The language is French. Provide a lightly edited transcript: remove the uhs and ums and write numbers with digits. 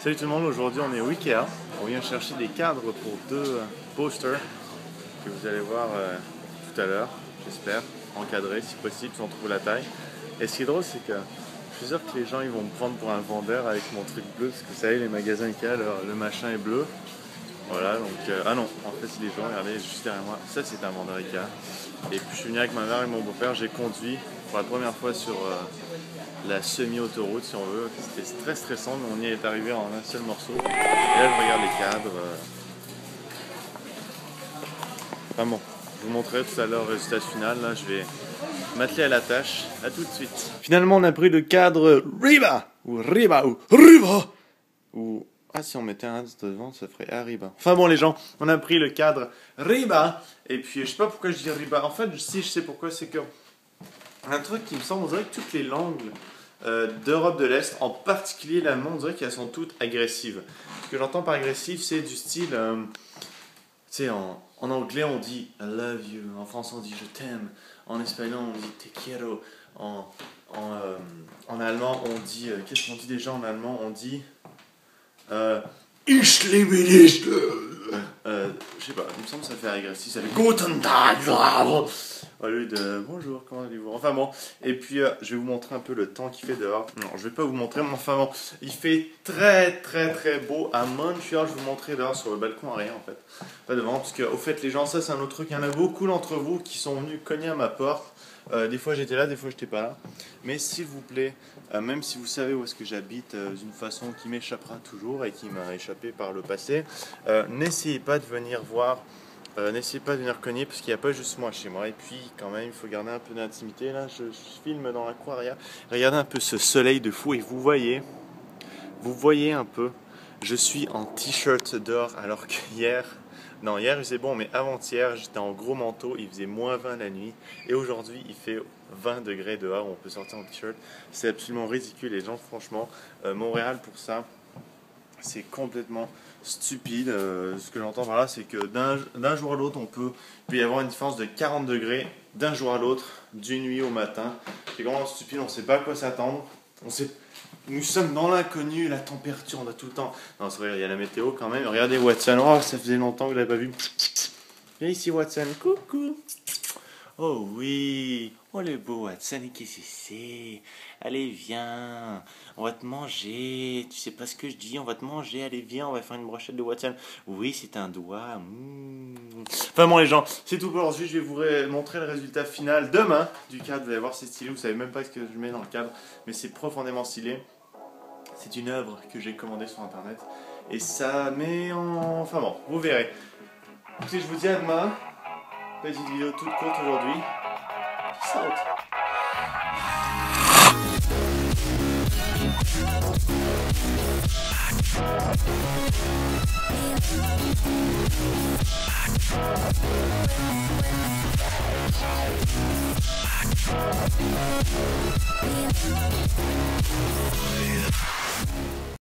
Salut tout le monde, aujourd'hui on est au Ikea. On vient chercher des cadres pour deux posters que vous allez voir tout à l'heure, j'espère, encadrés si possible, si on trouve la taille. Et ce qui est drôle, c'est que je suis sûr que les gens ils vont me prendre pour un vendeur avec mon truc bleu, parce que vous savez, les magasins Ikea, le machin est bleu. Voilà, donc ah non, en fait c'est les gens, regardez, juste derrière moi, ça c'est un vendeur Ikea. Et puis je suis venu avec ma mère et mon beau-père, j'ai conduit pour la première fois sur la semi-autoroute si on veut. C'était très stressant, mais on y est arrivé en un seul morceau. Et là je regarde les cadres. Enfin bon, je vous montrerai tout à l'heure le résultat final. Là je vais m'atteler à la tâche. À tout de suite. Finalement on a pris le cadre Riba ou Riba ou Riba ou... Ah, si on mettait un devant, ça ferait Arriba. Enfin bon, les gens, on a pris le cadre Riba. Et puis, je sais pas pourquoi je dis Riba. En fait, si je sais pourquoi, c'est que un truc qui me semble, on dirait que toutes les langues d'Europe de l'Est, en particulier l'allemand, on dirait qu'elles sont toutes agressives. Ce que j'entends par agressif, c'est du style... tu sais, en anglais, on dit I love you. En français, on dit je t'aime. En espagnol, on dit te quiero. En allemand, on dit... Qu'est-ce qu'on dit déjà en allemand? On dit... Ich liebe dich. Je sais pas, il me semble que ça fait agressif, ça fait Guten Tag au lieu de bonjour, comment allez-vous? Enfin bon, et puis je vais vous montrer un peu le temps qu'il fait dehors. Non, je vais pas vous montrer, mais enfin bon, il fait très beau à Montréal. Je vais vous montrer dehors sur le balcon arrière en fait, pas devant, parce que au fait les gens, ça c'est un autre truc, il y en a beaucoup d'entre vous qui sont venus cogner à ma porte. Des fois j'étais là, des fois j'étais pas là. Mais s'il vous plaît, même si vous savez où est-ce que j'habite d'une façon qui m'échappera toujours et qui m'a échappé par le passé, n'essayez pas de venir voir, n'essayez pas de venir cogner parce qu'il n'y a pas juste moi chez moi. Et puis quand même, il faut garder un peu d'intimité. Là, je filme dans la cour arrière. Regardez un peu ce soleil de fou et vous voyez un peu, je suis en t-shirt dehors alors que hier il faisait bon, mais avant-hier, j'étais en gros manteau, il faisait moins 20 la nuit, et aujourd'hui, il fait 20 degrés dehors, on peut sortir en t-shirt. C'est absolument ridicule, les gens, franchement. Montréal, pour ça, c'est complètement stupide. Ce que j'entends par là, c'est que d'un jour à l'autre, il peut y avoir une différence de 40 degrés d'un jour à l'autre, d'une nuit au matin. C'est vraiment stupide, on ne sait pas à quoi s'attendre. Nous sommes dans l'inconnu, la température, on a tout le temps. Non, c'est vrai, il y a la météo quand même. Regardez Watson, oh, ça faisait longtemps que je l'avais pas vu. Viens ici Watson, coucou. Oh oui, oh le beau Watson, qu'est-ce que c'est? Allez, viens, on va te manger. Tu sais pas ce que je dis, on va te manger. Allez, viens, on va faire une brochette de Watson. Oui, c'est un doigt. Enfin bon les gens, c'est tout pour aujourd'hui. Je vais vous montrer le résultat final demain du cadre. Vous allez voir, c'est stylé. Vous savez même pas ce que je mets dans le cadre, mais c'est profondément stylé. C'est une œuvre que j'ai commandée sur internet. Et ça met en... Enfin bon, vous verrez. Écoutez, je vous dis à demain. Petite vidéo toute courte aujourd'hui. Salut.